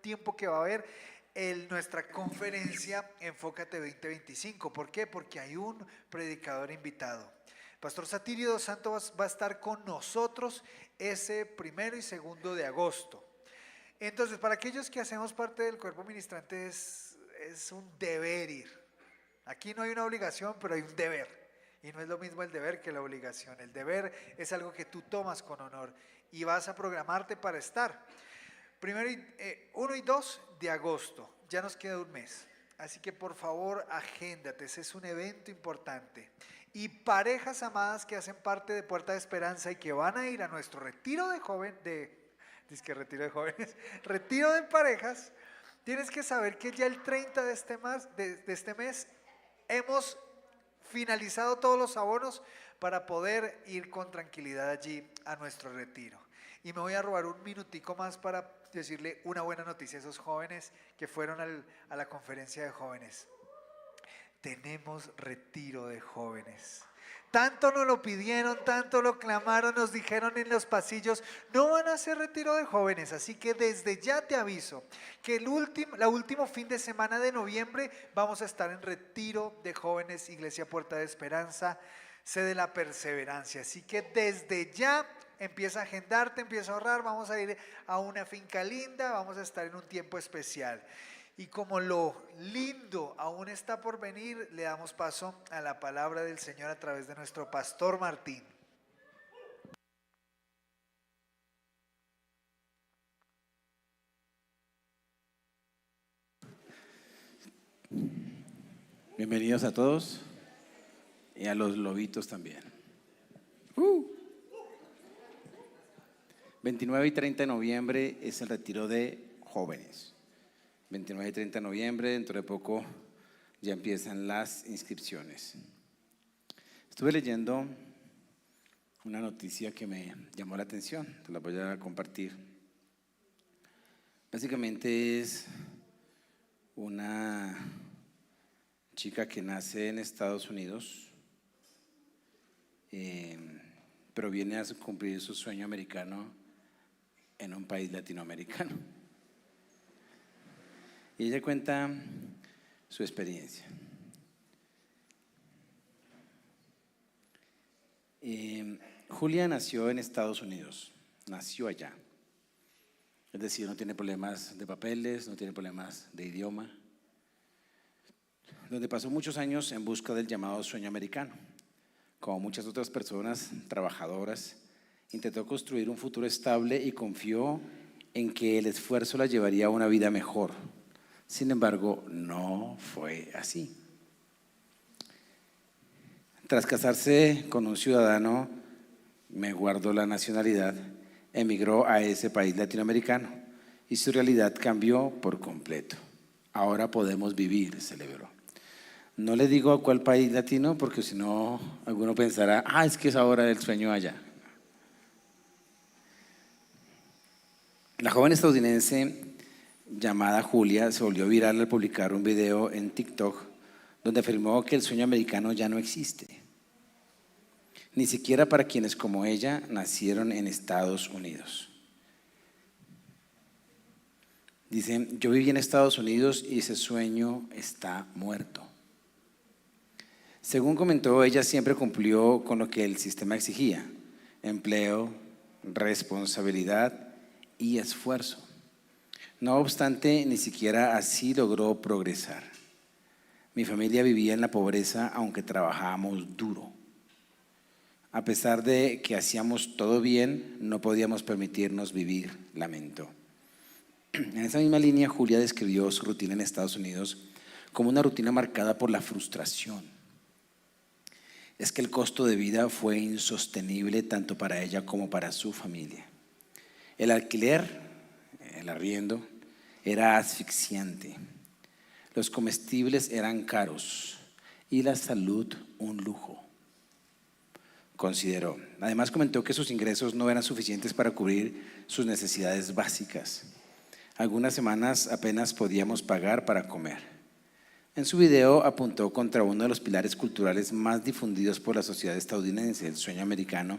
tiempo que va a haber nuestra conferencia Enfócate 2025. ¿Por qué? Porque hay un predicador invitado. Pastor Satirio dos Santos va a estar con nosotros ese 1 y 2 de agosto. Entonces, para aquellos que hacemos parte del cuerpo ministrante es un deber ir. Aquí no hay una obligación, pero hay un deber. Y no es lo mismo el deber que la obligación. El deber es algo que tú tomas con honor y vas a programarte para estar. 1 y 2 de agosto, ya nos queda un mes. Así que por favor, agéndate, ese es un evento importante. Y parejas amadas que hacen parte de Puerta de Esperanza y que van a ir a nuestro retiro de retiro de jóvenes, retiro de parejas, tienes que saber que ya el 30 de este mes hemos finalizado todos los abonos para poder ir con tranquilidad allí a nuestro retiro. Y me voy a robar un minutico más para decirle una buena noticia a esos jóvenes que fueron a la conferencia de jóvenes. Tenemos retiro de jóvenes. Tanto nos lo pidieron, tanto lo clamaron, nos dijeron en los pasillos, no van a hacer retiro de jóvenes, así que desde ya te aviso que el último fin de semana de noviembre vamos a estar en retiro de jóvenes, Iglesia Puerta de Esperanza, sede La Perseverancia, así que desde ya empieza a agendarte, empieza a ahorrar, vamos a ir a una finca linda, vamos a estar en un tiempo especial. Y como lo lindo aún está por venir, le damos paso a la palabra del Señor a través de nuestro pastor Martín. Bienvenidos a todos y a los lobitos también. 29 y 30 de noviembre es el retiro de jóvenes. 29 y 30 de noviembre, dentro de poco ya empiezan las inscripciones. Estuve leyendo una noticia que me llamó la atención, te la voy a compartir. Básicamente es una chica que nace en Estados Unidos, pero viene a cumplir su sueño americano en un país latinoamericano. Y ella cuenta su experiencia. Julia nació en Estados Unidos, nació allá. Es decir, no tiene problemas de papeles, no tiene problemas de idioma. Donde pasó muchos años en busca del llamado sueño americano. Como muchas otras personas trabajadoras, intentó construir un futuro estable y confió en que el esfuerzo la llevaría a una vida mejor. Sin embargo, no fue así. Tras casarse con un ciudadano, me guardó la nacionalidad, emigró a ese país latinoamericano y su realidad cambió por completo. Ahora podemos vivir, celebró. No le digo a cuál país latino porque si no, alguno pensará, es que es ahora el sueño allá. La joven estadounidense llamada Julia se volvió viral al publicar un video en TikTok donde afirmó que el sueño americano ya no existe, ni siquiera para quienes como ella nacieron en Estados Unidos. Dice, yo viví en Estados Unidos y ese sueño está muerto. Según comentó, ella siempre cumplió con lo que el sistema exigía: empleo, responsabilidad y esfuerzo. No obstante, ni siquiera así logró progresar. Mi familia vivía en la pobreza aunque trabajábamos duro. A pesar de que hacíamos todo bien, no podíamos permitirnos vivir, lamentó. En esa misma línea, Julia describió su rutina en Estados Unidos como una rutina marcada por la frustración. Es que el costo de vida fue insostenible tanto para ella como para su familia. El alquiler, el arriendo, era asfixiante. Los comestibles eran caros y la salud un lujo, consideró. Además comentó que sus ingresos no eran suficientes para cubrir sus necesidades básicas. Algunas semanas apenas podíamos pagar para comer. En su video apuntó contra uno de los pilares culturales más difundidos por la sociedad estadounidense, el sueño americano.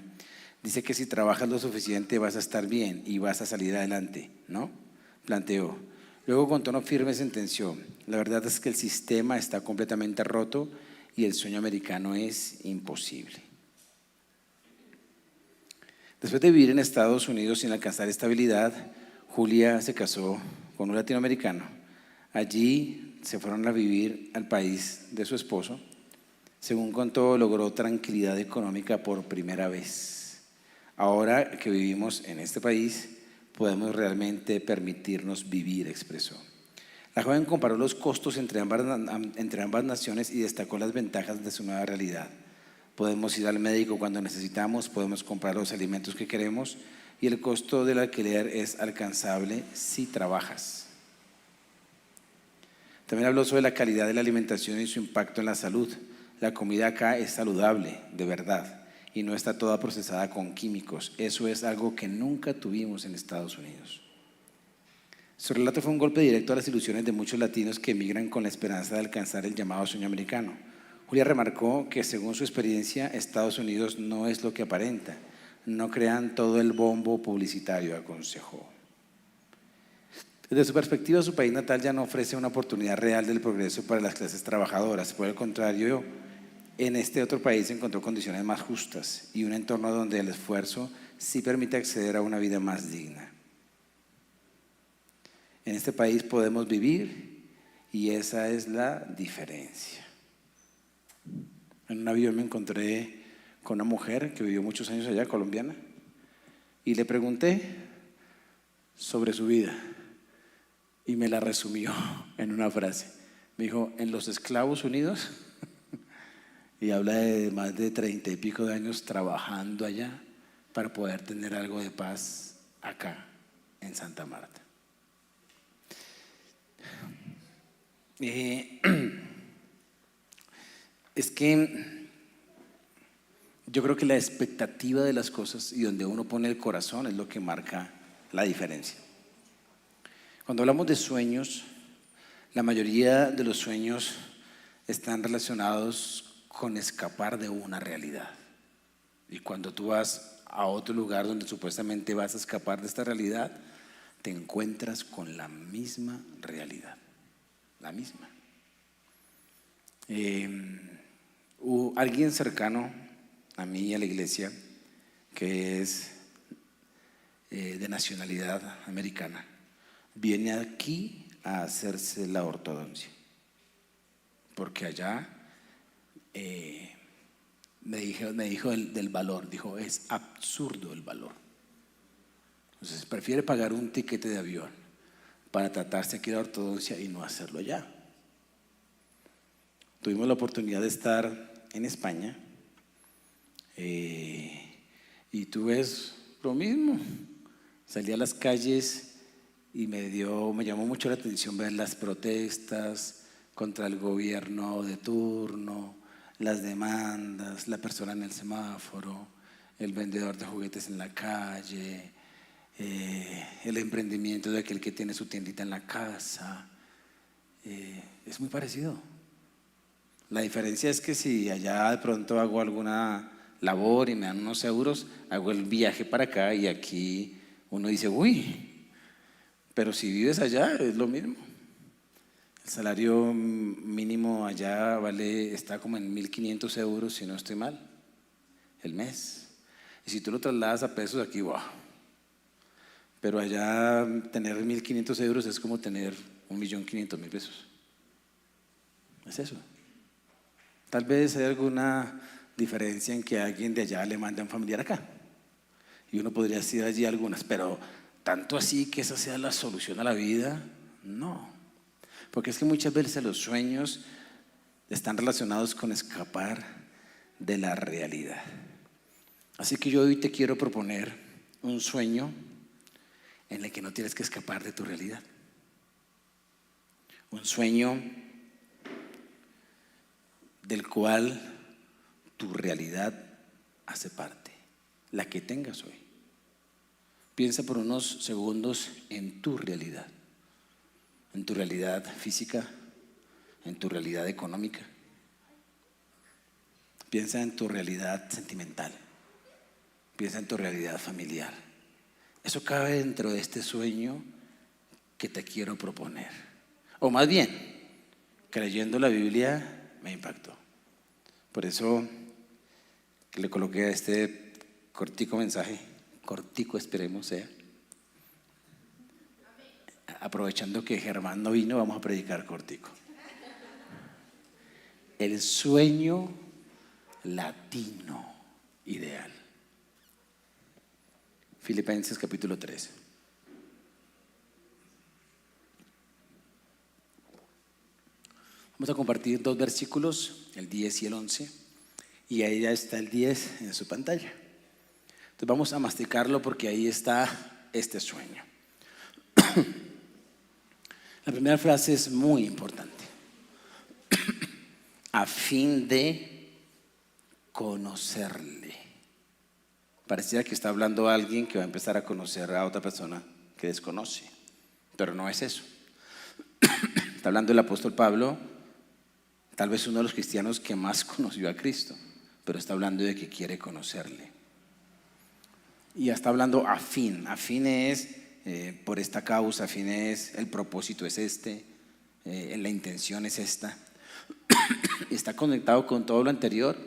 Dice que si trabajas lo suficiente vas a estar bien y vas a salir adelante, ¿no? Planteó, Luego con tono firme sentenció: la verdad es que el sistema está completamente roto y el sueño americano es imposible. Después de vivir en Estados Unidos sin alcanzar estabilidad, Julia se casó con un latinoamericano. Allí se fueron a vivir al país de su esposo. Según contó, logró tranquilidad económica por primera vez. Ahora que vivimos en este país, podemos realmente permitirnos vivir, expresó. La joven comparó los costos entre ambas naciones y destacó las ventajas de su nueva realidad. Podemos ir al médico cuando necesitamos, podemos comprar los alimentos que queremos y el costo del alquiler es alcanzable si trabajas. También habló sobre la calidad de la alimentación y su impacto en la salud. La comida acá es saludable, de verdad, y no está toda procesada con químicos. Eso es algo que nunca tuvimos en Estados Unidos. Su relato fue un golpe directo a las ilusiones de muchos latinos que emigran con la esperanza de alcanzar el llamado sueño americano. Julia remarcó que según su experiencia, Estados Unidos no es lo que aparenta. No crean todo el bombo publicitario, aconsejó. Desde su perspectiva, su país natal ya no ofrece una oportunidad real del progreso para las clases trabajadoras. Por el contrario, en este otro país encontró condiciones más justas y un entorno donde el esfuerzo sí permite acceder a una vida más digna. En este país podemos vivir y esa es la diferencia. En un avión me encontré con una mujer que vivió muchos años allá, colombiana, y le pregunté sobre su vida y me la resumió en una frase. Me dijo: en los Esclavos Unidos, y habla de más de 30 y pico de años trabajando allá para poder tener algo de paz acá en Santa Marta. Es que yo creo que la expectativa de las cosas y donde uno pone el corazón es lo que marca la diferencia. Cuando hablamos de sueños, la mayoría de los sueños están relacionados con escapar de una realidad. Y cuando tú vas a otro lugar donde supuestamente vas a escapar de esta realidad, te encuentras con la misma realidad. La misma. Alguien cercano a mí y a la iglesia, que es de nacionalidad americana, viene aquí a hacerse la ortodoncia, porque allá me dijo del valor, dijo: es absurdo el valor. Entonces prefiere pagar un tiquete de avión para tratarse aquí la ortodoncia y no hacerlo allá. Tuvimos la oportunidad de estar en España y tú ves lo mismo. Salí a las calles y me llamó mucho la atención ver las protestas contra el gobierno de turno, las demandas, la persona en el semáforo, el vendedor de juguetes en la calle, el emprendimiento de aquel que tiene su tiendita en la casa. Es muy parecido. La diferencia es que si allá de pronto hago alguna labor y me dan unos euros, hago el viaje para acá y aquí uno dice: uy, pero si vives allá es lo mismo. El salario mínimo allá está como en 1.500 euros, si no estoy mal, el mes. Y si tú lo trasladas a pesos, aquí, wow. Pero allá tener 1.500 euros es como tener 1.500.000 pesos. Es eso. Tal vez hay alguna diferencia en que alguien de allá le mande a un familiar acá. Y uno podría decir allí algunas, pero tanto así que esa sea la solución a la vida, no. Porque es que muchas veces los sueños están relacionados con escapar de la realidad. Así que yo hoy te quiero proponer un sueño en el que no tienes que escapar de tu realidad. Un sueño del cual tu realidad hace parte, la que tengas hoy. Piensa por unos segundos en tu realidad física, en tu realidad económica. Piensa en tu realidad sentimental, piensa en tu realidad familiar. Eso cabe dentro de este sueño que te quiero proponer. O más bien, creyendo la Biblia me impactó. Por eso le coloqué este cortico mensaje, cortico esperemos sea. Aprovechando que Germán no vino, vamos a predicar cortico. El sueño latino ideal. Filipenses capítulo 3. Vamos a compartir 2 versículos, el 10 y el 11, y ahí ya está el 10 en su pantalla. Entonces vamos a masticarlo porque ahí está este sueño. La primera frase es muy importante. A fin de conocerle. Parecía que está hablando alguien que va a empezar a conocer a otra persona que desconoce, pero no es eso. Está hablando el apóstol Pablo, tal vez uno de los cristianos que más conoció a Cristo, pero está hablando de que quiere conocerle. Y ya está hablando a fin es por esta causa, a fin es el propósito es este, la intención es esta. Está conectado con todo lo anterior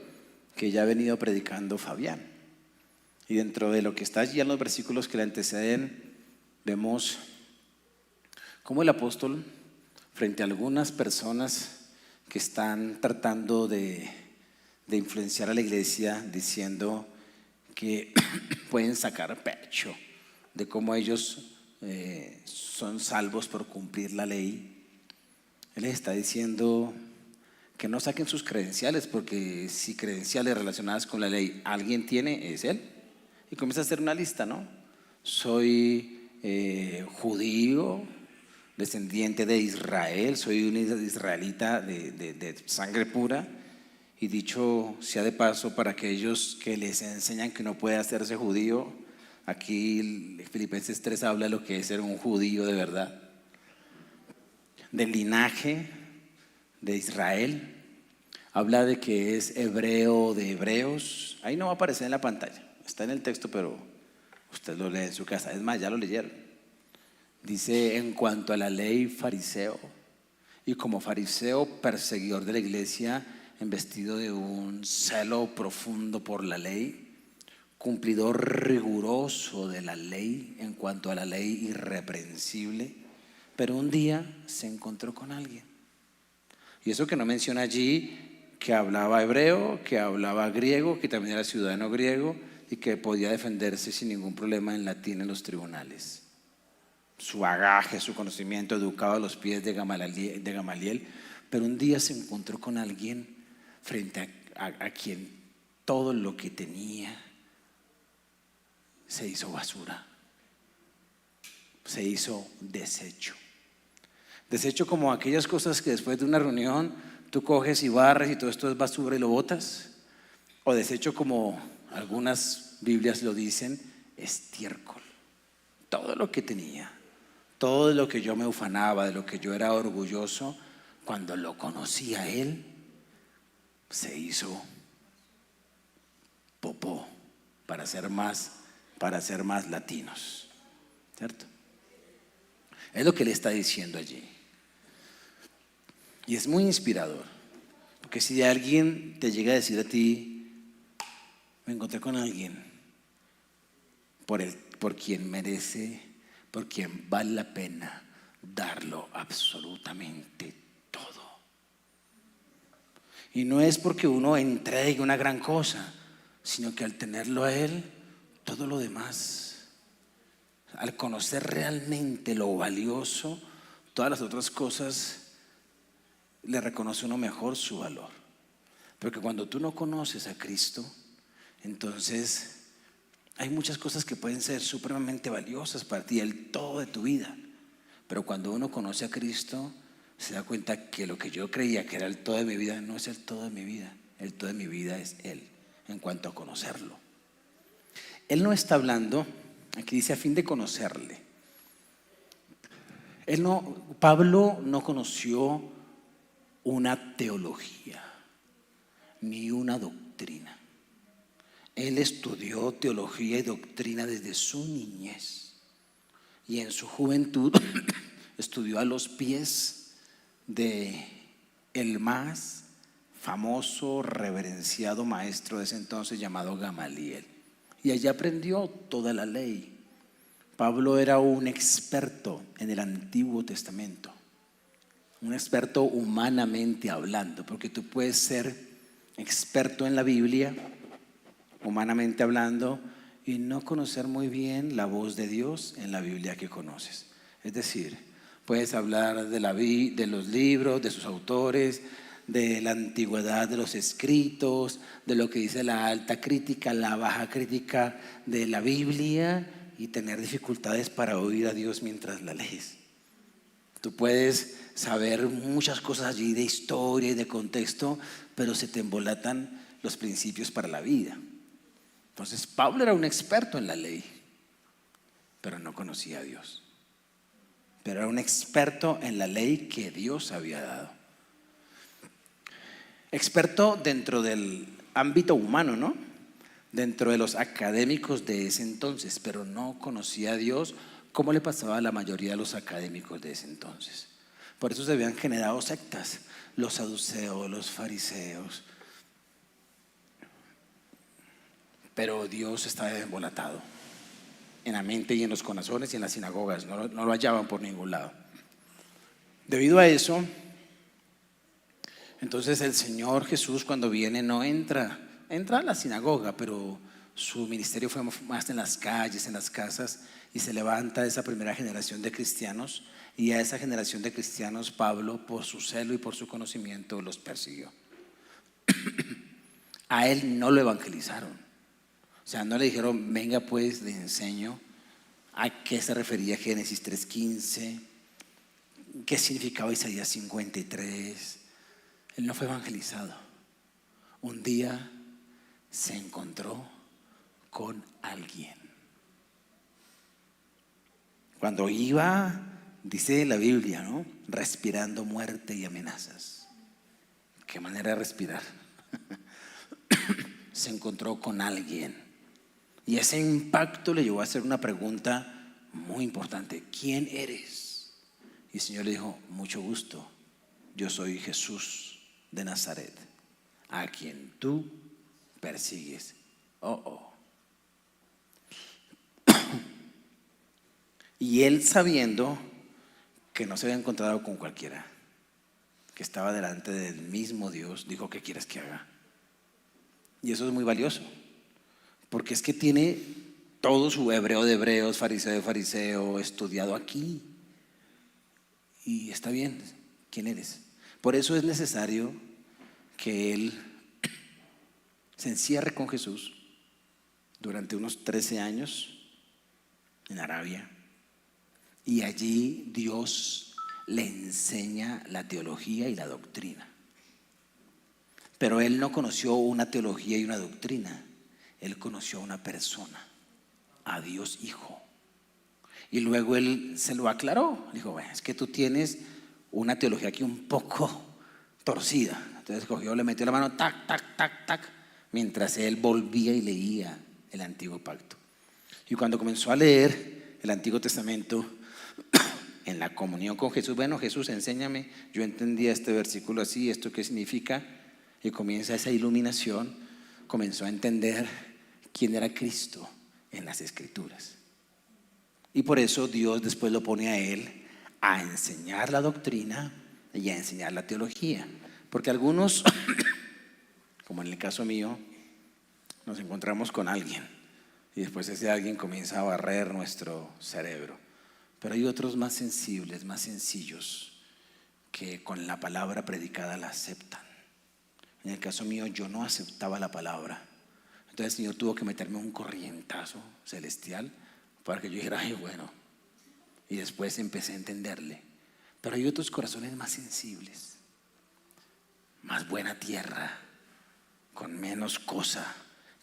que ya ha venido predicando Fabián. Y dentro de lo que está allí en los versículos que le anteceden, vemos cómo el apóstol, frente a algunas personas que están tratando de influenciar a la iglesia, diciendo que pueden sacar pecho de cómo ellos son salvos por cumplir la ley, él les está diciendo que no saquen sus credenciales, porque si credenciales relacionadas con la ley alguien tiene, es él. Y comienza a hacer una lista, ¿no? Soy judío, descendiente de Israel, soy un israelita de sangre pura. Y dicho sea de paso, para aquellos que les enseñan que no puede hacerse judío, aquí Filipenses 3 habla de lo que es ser un judío de verdad, del linaje de Israel, habla de que es hebreo de hebreos. Ahí no va a aparecer en la pantalla, está en el texto, pero usted lo lee en su casa. Es más, ya lo leyeron. Dice: en cuanto a la ley, fariseo, y como fariseo perseguidor de la iglesia, investido de un celo profundo por la ley, cumplidor riguroso de la ley, en cuanto a la ley irreprensible. Pero un día se encontró con alguien, y eso que no menciona allí que hablaba hebreo, que hablaba griego, que también era ciudadano griego y que podía defenderse sin ningún problema en latín en los tribunales. Su bagaje, su conocimiento, educado a los pies de Gamaliel, pero un día se encontró con alguien frente a quien todo lo que tenía se hizo basura, se hizo desecho. Desecho como aquellas cosas que después de una reunión tú coges y barres y todo esto es basura y lo botas. O desecho como algunas Biblias lo dicen, estiércol. Todo lo que tenía, todo lo que yo me ufanaba, de lo que yo era orgulloso, cuando lo conocí a él, se hizo popó, para ser más latinos, ¿cierto? Es lo que le está diciendo allí. Y es muy inspirador, porque si alguien te llega a decir a ti: me encontré con alguien por quien merece, por quien vale la pena darlo absolutamente todo. Y no es porque uno entregue una gran cosa, sino que al tenerlo a él, todo lo demás, al conocer realmente lo valioso, todas las otras cosas le reconoce uno mejor su valor. Porque cuando tú no conoces a Cristo, entonces hay muchas cosas que pueden ser supremamente valiosas para ti, el todo de tu vida. Pero cuando uno conoce a Cristo, se da cuenta que lo que yo creía que era el todo de mi vida no es el todo de mi vida. El todo de mi vida es Él, en cuanto a conocerlo. Él no está hablando, aquí dice a fin de conocerle. Pablo no conoció una teología ni una doctrina. Él estudió teología y doctrina desde su niñez, y en su juventud estudió a los pies de el más famoso, reverenciado maestro de ese entonces llamado Gamaliel. Y allí aprendió toda la ley. Pablo era un experto en el Antiguo Testamento, un experto humanamente hablando, porque tú puedes ser experto en la Biblia, humanamente hablando, y no conocer muy bien la voz de Dios en la Biblia que conoces. Es decir, puedes hablar de los libros, de sus autores, de la antigüedad de los escritos, de lo que dice la alta crítica, la baja crítica de la Biblia, y tener dificultades para oír a Dios mientras la lees. Tú puedes saber muchas cosas allí de historia y de contexto, pero se te embolatan los principios para la vida. Entonces Pablo era un experto en la ley, pero no conocía a Dios. Pero era un experto en la ley que Dios había dado. Experto dentro del ámbito humano, ¿no? Dentro de los académicos de ese entonces, pero no conocía a Dios como le pasaba a la mayoría de los académicos de ese entonces. Por eso se habían generado sectas, los saduceos, los fariseos. Pero Dios estaba embolatado en la mente y en los corazones y en las sinagogas, no lo hallaban por ningún lado. Debido a eso, entonces el Señor Jesús, cuando viene, no entra a la sinagoga, pero su ministerio fue más en las calles, en las casas, y se levanta esa primera generación de cristianos, y a esa generación de cristianos Pablo, por su celo y por su conocimiento, los persiguió. A él no lo evangelizaron, o sea, no le dijeron: venga pues, le enseño a qué se refería Génesis 3:15, qué significaba Isaías 53. Él no fue evangelizado. Un día se encontró con alguien. Cuando iba, dice la Biblia, ¿no?, respirando muerte y amenazas. ¿Qué manera de respirar? Se encontró con alguien, y ese impacto le llevó a hacer una pregunta muy importante: ¿quién eres? Y el Señor le dijo: mucho gusto, yo soy Jesús de Nazaret, a quien tú persigues. Y él, sabiendo que no se había encontrado con cualquiera, que estaba delante del mismo Dios, dijo: ¿qué quieres que haga? Y eso es muy valioso, porque es que tiene todo su hebreo de hebreos, fariseo de fariseo, estudiado aquí. Y está bien, ¿quién eres? Por eso es necesario que él se encierre con Jesús durante unos 13 años en Arabia, y allí Dios le enseña la teología y la doctrina. Pero él no conoció una teología y una doctrina, él conoció a una persona, a Dios Hijo. Y luego él se lo aclaró, dijo: bueno, es que tú tienes una teología aquí un poco torcida. Entonces cogió, le metió la mano, tac, tac, tac, tac, mientras él volvía y leía el Antiguo Pacto. Y cuando comenzó a leer el Antiguo Testamento en la comunión con Jesús: bueno, Jesús, enséñame, yo entendía este versículo así, ¿esto qué significa? Y comienza esa iluminación, comenzó a entender quién era Cristo en las Escrituras. Y por eso Dios después lo pone a él a enseñar la doctrina y a enseñar la teología. Porque algunos, como en el caso mío, nos encontramos con alguien y después ese alguien comienza a barrer nuestro cerebro. Pero hay otros más sensibles, más sencillos, que con la palabra predicada la aceptan. En el caso mío, yo no aceptaba la palabra. Entonces el Señor tuvo que meterme un corrientazo celestial para que yo dijera: ay, bueno. Y después empecé a entenderle. Pero hay otros corazones más sensibles, más buena tierra, con menos cosa,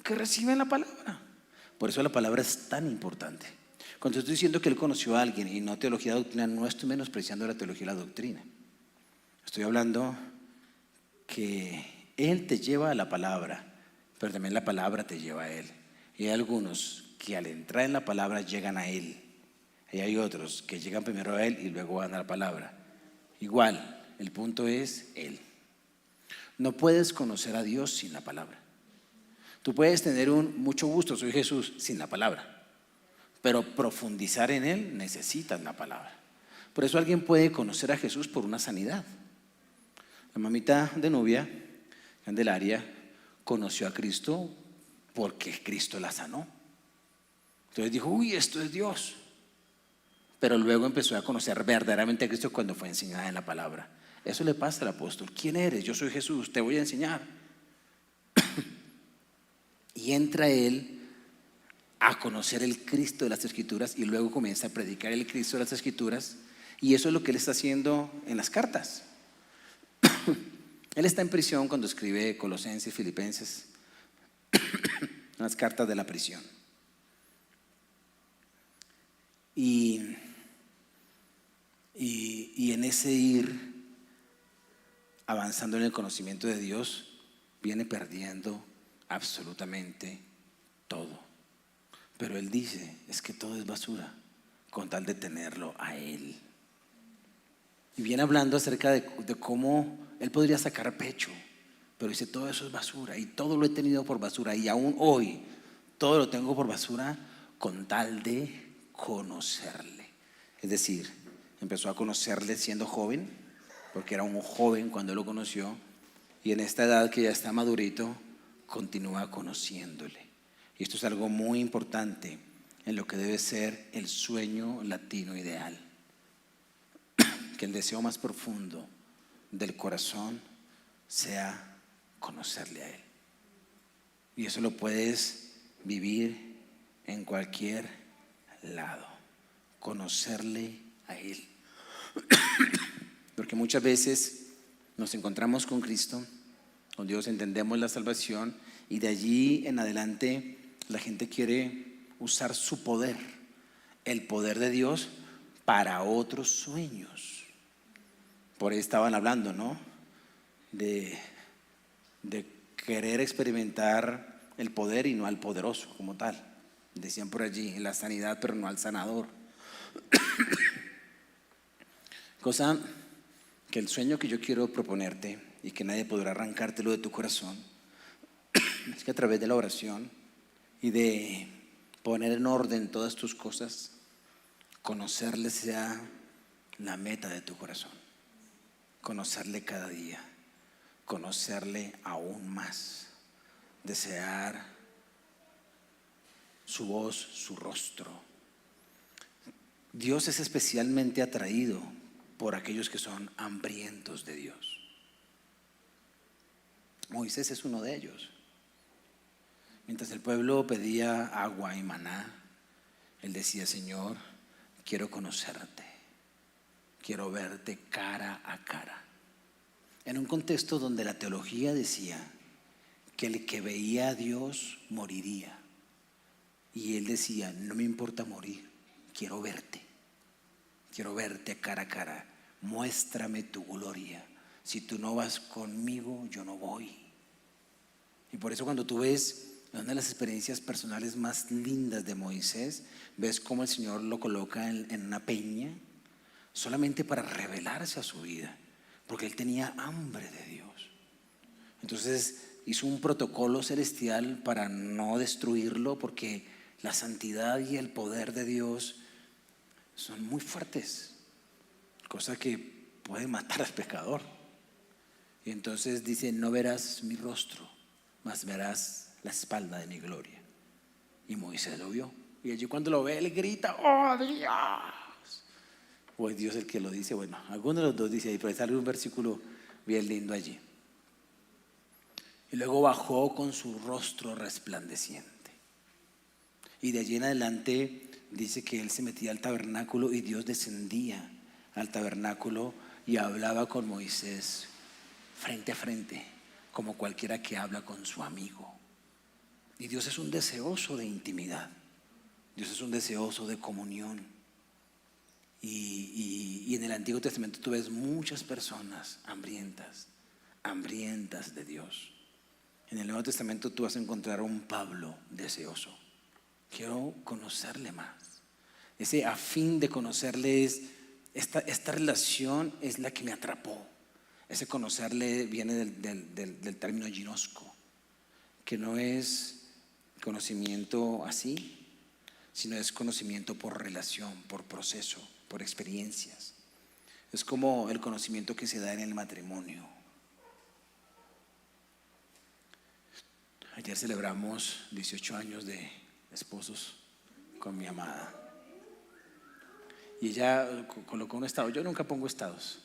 que reciben la palabra. Por eso la palabra es tan importante. Cuando estoy diciendo que él conoció a alguien y no teología y doctrina, no estoy menospreciando la teología y la doctrina. Estoy hablando que él te lleva a la palabra, pero también la palabra te lleva a él. Y hay algunos que al entrar en la palabra llegan a él, Y hay otros que llegan primero a Él y luego van a la palabra. Igual, el punto es Él. No puedes conocer a Dios sin la palabra. Tú puedes tener un mucho gusto, soy Jesús, sin la palabra. Pero profundizar en Él necesitas la palabra. Por eso alguien puede conocer a Jesús por una sanidad. La mamita de Nubia, Candelaria, conoció a Cristo porque Cristo la sanó. Entonces dijo, uy, esto es Dios. Pero luego empezó a conocer verdaderamente a Cristo cuando fue enseñada en la palabra. Eso le pasa al apóstol. ¿Quién eres? Yo soy Jesús, te voy a enseñar. Y entra él a conocer el Cristo de las Escrituras y luego comienza a predicar el Cristo de las Escrituras. Y eso es lo que él está haciendo en las cartas. Él está en prisión cuando escribe Colosenses, Filipenses, las cartas de la prisión. Y en ese ir avanzando en el conocimiento de Dios, viene perdiendo absolutamente todo. Pero él dice, es que todo es basura, con tal de tenerlo a Él. Y viene hablando acerca de cómo él podría sacar pecho, pero dice, todo eso es basura, y todo lo he tenido por basura, y aún hoy, todo lo tengo por basura, con tal de conocerle. Es decir, empezó a conocerle siendo joven, porque era un joven cuando lo conoció, y en esta edad que ya está madurito, continúa conociéndole. Y esto es algo muy importante en lo que debe ser el sueño latino ideal. Que el deseo más profundo del corazón sea conocerle a Él. Y eso lo puedes vivir en cualquier lado, conocerle a Él. Porque muchas veces nos encontramos con Cristo, con Dios, entendemos la salvación y de allí en adelante la gente quiere usar su poder, el poder de Dios, para otros sueños. Por ahí estaban hablando, ¿no? De querer experimentar el poder y no al poderoso como tal. Decían por allí, la sanidad pero no al sanador. Cosa que el sueño que yo quiero proponerte y que nadie podrá arrancártelo de tu corazón es que a través de la oración y de poner en orden todas tus cosas, conocerle sea la meta de tu corazón. Conocerle cada día, conocerle aún más, desear su voz, su rostro. Dios es especialmente atraído por aquellos que son hambrientos de Dios. Moisés es uno de ellos. Mientras el pueblo pedía agua y maná, él decía, Señor, quiero conocerte, quiero verte cara a cara. En un contexto donde la teología decía que el que veía a Dios moriría. Y él decía, no me importa morir, quiero verte cara a cara, muéstrame tu gloria. Si tú no vas conmigo, yo no voy. Y por eso cuando tú ves una de las experiencias personales más lindas de Moisés, ves cómo el Señor lo coloca en una peña, solamente para revelarse a su vida, porque él tenía hambre de Dios. Entonces hizo un protocolo celestial para no destruirlo, porque la santidad y el poder de Dios son muy fuertes, cosa que puede matar al pecador. Y entonces dice, no verás mi rostro, mas verás la espalda de mi gloria. Y Moisés lo vio, y allí cuando lo ve, él grita, ¡oh Dios! O es Dios el que lo dice, bueno, alguno de los dos dice ahí, pero sale un versículo bien lindo allí. Y luego bajó con su rostro resplandeciente. Y de allí en adelante dice que él se metía al tabernáculo y Dios descendía al tabernáculo y hablaba con Moisés frente a frente, como cualquiera que habla con su amigo. Y Dios es un deseoso de intimidad, Dios es un deseoso de comunión. Y en el Antiguo Testamento tú ves muchas personas hambrientas de Dios. En el Nuevo Testamento tú vas a encontrar a un Pablo deseoso. Quiero conocerle más. Ese a fin de conocerle esta relación es la que me atrapó. Ese conocerle viene del término ginosco, que no es conocimiento así, sino es conocimiento por relación, por proceso, por experiencias. Es como el conocimiento que se da en el matrimonio. Ayer celebramos 18 años de esposos con mi amada. Y ella colocó un estado. Yo nunca pongo estados.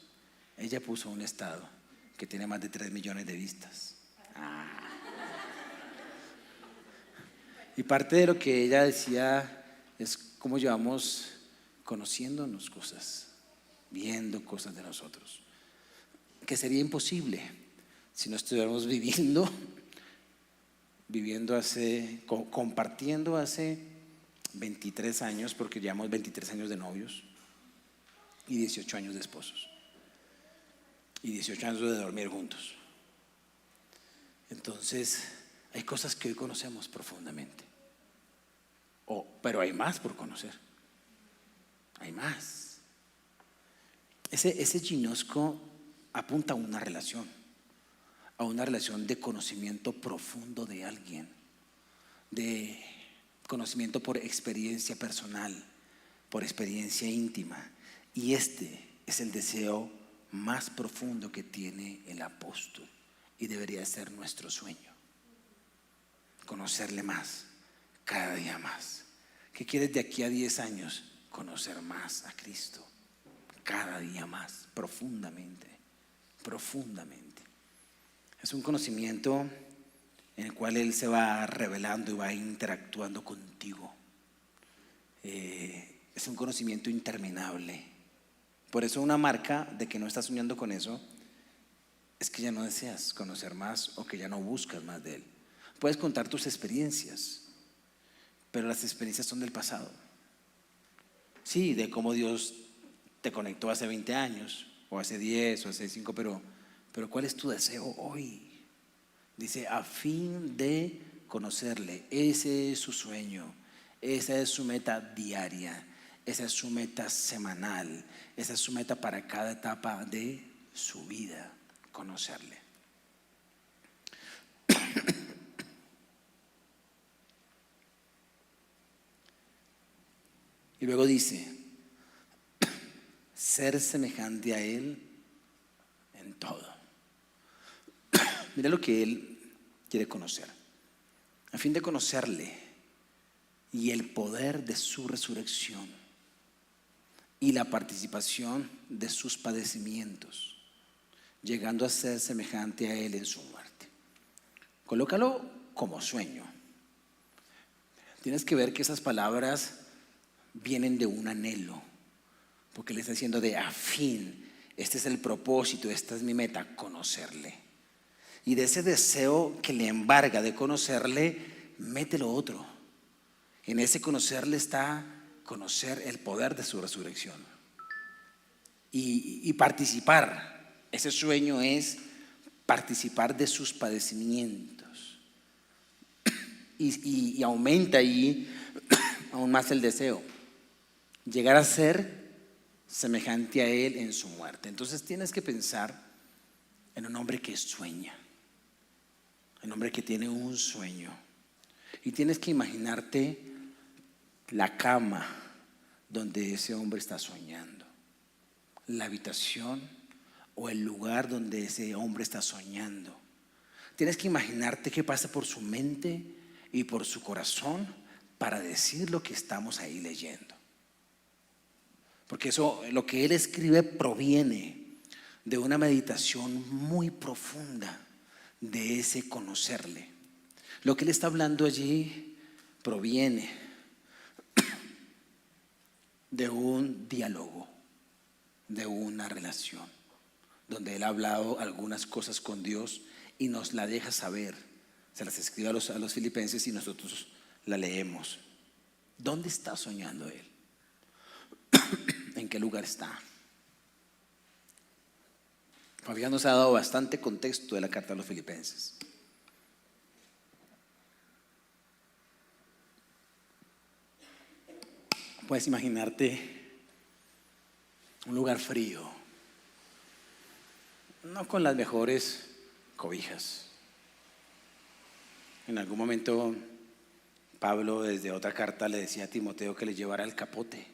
Ella puso un estado que tiene más de 3 millones de vistas. Y parte de lo que ella decía es cómo llevamos conociéndonos cosas, viendo cosas de nosotros, que sería imposible si no estuviéramos compartiendo hace 23 años, porque llevamos 23 años de novios y 18 años de esposos y 18 años de dormir juntos. Entonces hay cosas que hoy conocemos profundamente, pero hay más por conocer, hay más. Ese ginosco apunta a una relación de conocimiento profundo de alguien, de conocimiento por experiencia personal, por experiencia íntima. Y este es el deseo más profundo que tiene el apóstol y debería ser nuestro sueño: conocerle más, cada día más. ¿Qué quieres de aquí a 10 años? Conocer más a Cristo, cada día más, profundamente, profundamente. Es un conocimiento en el cual Él se va revelando y va interactuando contigo. Es un conocimiento interminable. Por eso una marca de que no estás soñando con eso es que ya no deseas conocer más o que ya no buscas más de Él. Puedes contar tus experiencias, pero las experiencias son del pasado. Sí, de cómo Dios te conectó hace 20 años, o hace 10, o hace 5, pero ¿cuál es tu deseo hoy? Dice, a fin de conocerle. Ese es su sueño, esa es su meta diaria, esa es su meta semanal, esa es su meta para cada etapa de su vida, conocerle. Y luego dice, ser semejante a Él en todo. Mira lo que Él quiere conocer. A fin de conocerle y el poder de su resurrección y la participación de sus padecimientos, llegando a ser semejante a Él en su muerte. Colócalo como sueño. Tienes que ver que esas palabras vienen de un anhelo, porque le está diciendo de a fin, este es el propósito, esta es mi meta, conocerle. Y de ese deseo que le embarga de conocerle, mete lo otro. En ese conocerle está conocer el poder de su resurrección y participar. Ese sueño es participar de sus padecimientos y aumenta ahí aún más el deseo, llegar a ser semejante a Él en su muerte. Entonces tienes que pensar en un hombre que sueña, un hombre que tiene un sueño, y tienes que imaginarte la cama donde ese hombre está soñando, la habitación o el lugar donde ese hombre está soñando. Tienes que imaginarte qué pasa por su mente y por su corazón para decir lo que estamos ahí leyendo. Porque eso, lo que él escribe, proviene de una meditación muy profunda de ese conocerle. Lo que él está hablando allí proviene de un diálogo, de una relación, donde él ha hablado algunas cosas con Dios y nos la deja saber. Se las escribe a los filipenses y nosotros la leemos. ¿Dónde está soñando él? ¿En qué lugar está? Fabián nos ha dado bastante contexto de la carta a los filipenses. Puedes imaginarte un lugar frío, no con las mejores cobijas. En algún momento Pablo desde otra carta le decía a Timoteo que le llevara el capote.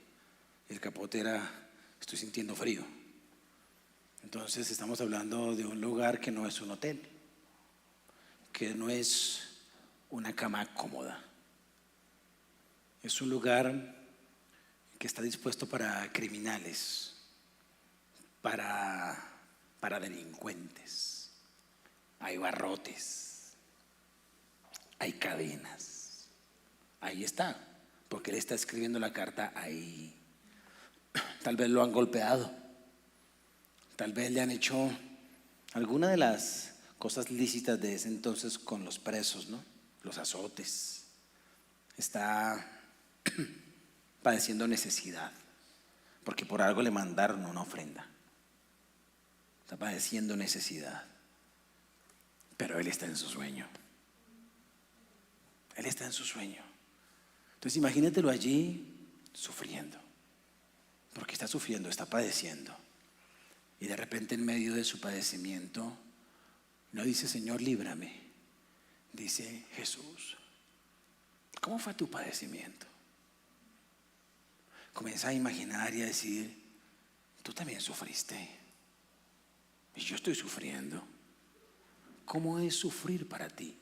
El capote era: estoy sintiendo frío. Entonces estamos hablando de un lugar que no es un hotel, que no es una cama cómoda. Es un lugar que está dispuesto para criminales, para delincuentes. Hay barrotes, hay cadenas. Ahí está, porque él está escribiendo la carta ahí. Tal vez lo han golpeado, tal vez le han hecho alguna de las cosas lícitas de ese entonces con los presos, ¿no? Los azotes. Está padeciendo necesidad, porque por algo le mandaron una ofrenda. Está padeciendo necesidad, pero él está en su sueño. Él está en su sueño. Entonces imagínatelo allí sufriendo, porque está sufriendo, está padeciendo. Y de repente en medio de su padecimiento no dice: Señor, líbrame. Dice: Jesús, ¿cómo fue tu padecimiento? Comienza a imaginar y a decir: tú también sufriste y yo estoy sufriendo. ¿Cómo es sufrir para ti?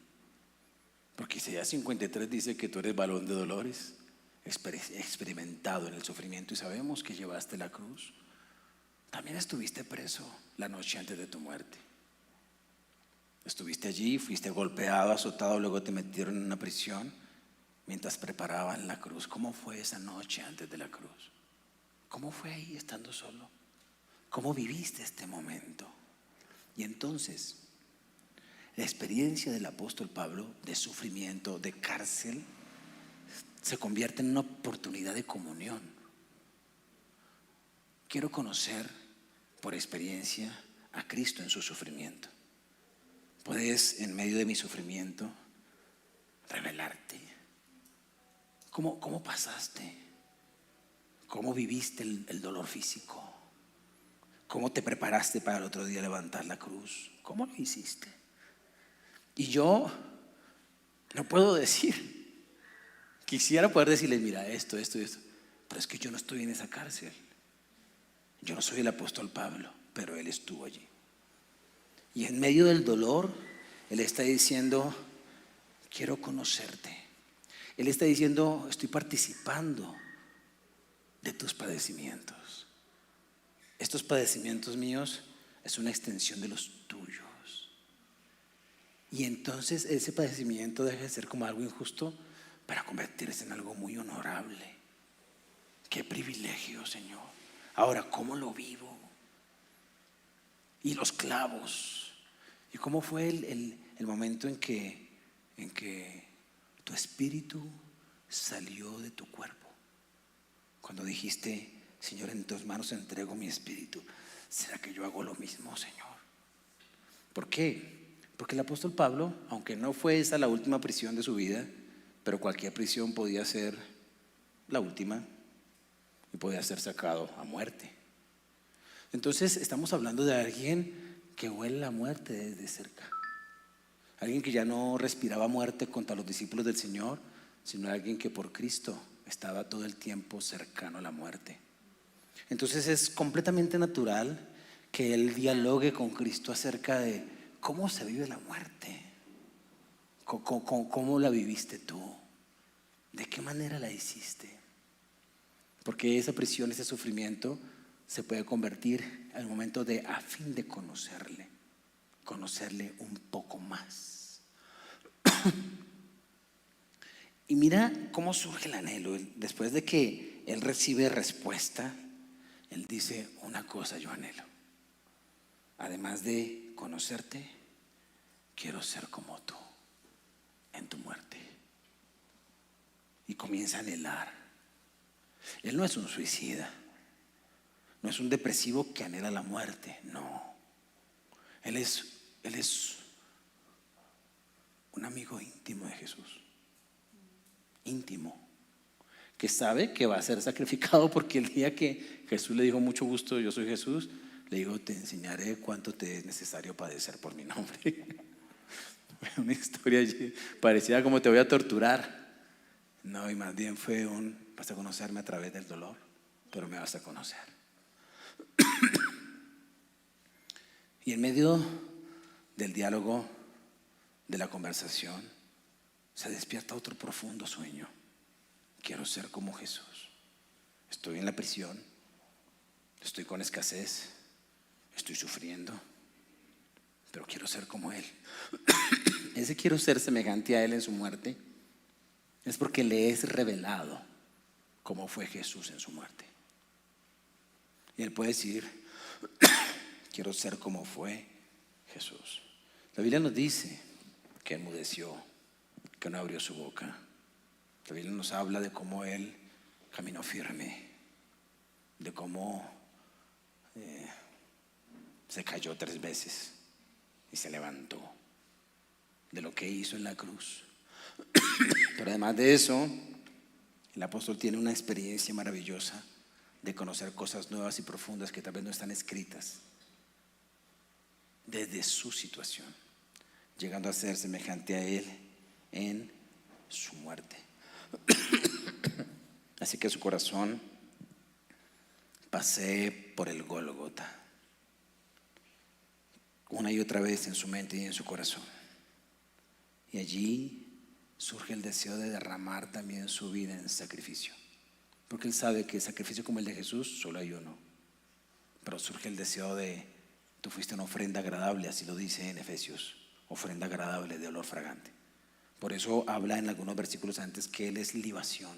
Porque Isaías 53 dice que tú eres varón de dolores, experimentado en el sufrimiento, y sabemos que llevaste la cruz. También estuviste preso la noche antes de tu muerte. Estuviste allí, fuiste golpeado, azotado, luego te metieron en una prisión mientras preparaban la cruz. ¿Cómo fue esa noche antes de la cruz? ¿Cómo fue ahí estando solo? ¿Cómo viviste este momento? Y entonces, la experiencia del apóstol Pablo de sufrimiento, de cárcel, se convierte en una oportunidad de comunión. Quiero conocer por experiencia a Cristo en su sufrimiento. Puedes, en medio de mi sufrimiento, revelarte. ¿Cómo pasaste? ¿Cómo viviste el dolor físico? ¿Cómo te preparaste para el otro día levantar la cruz? ¿Cómo lo hiciste? Y yo no puedo decir, quisiera poder decirles: mira, esto, pero es que yo no estoy en esa cárcel. Yo no soy el apóstol Pablo, pero él estuvo allí. Y en medio del dolor, él está diciendo: quiero conocerte. Él está diciendo: estoy participando de tus padecimientos. Estos padecimientos míos es una extensión de los tuyos. Y entonces ese padecimiento deja de ser como algo injusto para convertirse en algo muy honorable. Qué privilegio, Señor. Ahora, ¿cómo lo vivo? Y los clavos. ¿Y cómo fue el momento en que tu espíritu salió de tu cuerpo? Cuando dijiste: Señor, en tus manos entrego mi espíritu. ¿Será que yo hago lo mismo, Señor? ¿Por qué? Porque el apóstol Pablo, aunque no fue esa la última prisión de su vida, pero cualquier prisión podía ser la última y podía ser sacado a muerte. Entonces estamos hablando de alguien que huele la muerte desde cerca. Alguien que ya no respiraba muerte contra los discípulos del Señor, sino alguien que por Cristo estaba todo el tiempo cercano a la muerte. Entonces es completamente natural que él dialogue con Cristo acerca de cómo se vive la muerte. ¿Cómo la viviste tú? ¿De qué manera la hiciste? Porque esa prisión, ese sufrimiento se puede convertir al momento de a fin de conocerle un poco más. Y mira cómo surge el anhelo. Después de que él recibe respuesta, él dice: una cosa yo anhelo. Además de conocerte, quiero ser como tú en tu muerte. Y comienza a anhelar. Él no es un suicida, no es un depresivo que anhela la muerte, no. Él es un amigo íntimo de Jesús, íntimo, que sabe que va a ser sacrificado, porque el día que Jesús le dijo mucho gusto, yo soy Jesús, le digo, te enseñaré cuánto te es necesario padecer por mi nombre. Una historia allí parecida como te voy a torturar. No, y más bien fue vas a conocerme a través del dolor, pero me vas a conocer. Y en medio del diálogo, de la conversación, se despierta otro profundo sueño. Quiero ser como Jesús. Estoy en la prisión, estoy con escasez, estoy sufriendo, pero quiero ser como Él. Ese quiero ser semejante a Él en su muerte es porque le es revelado cómo fue Jesús en su muerte. Y Él puede decir, quiero ser como fue Jesús. La Biblia nos dice que enmudeció, que no abrió su boca. La Biblia nos habla de cómo Él caminó firme, de cómo se cayó 3 veces y se levantó, de lo que hizo en la cruz. Pero además de eso, el apóstol tiene una experiencia maravillosa de conocer cosas nuevas y profundas que tal vez no están escritas desde su situación, llegando a ser semejante a Él en su muerte. Así que su corazón pasé por el Gólgota, una y otra vez en su mente y en su corazón. Y allí surge el deseo de derramar también su vida en sacrificio, porque Él sabe que sacrificio como el de Jesús solo hay uno. Pero surge el deseo de, tú fuiste una ofrenda agradable, así lo dice en Efesios, ofrenda agradable de olor fragante. Por eso habla en algunos versículos antes que Él es libación.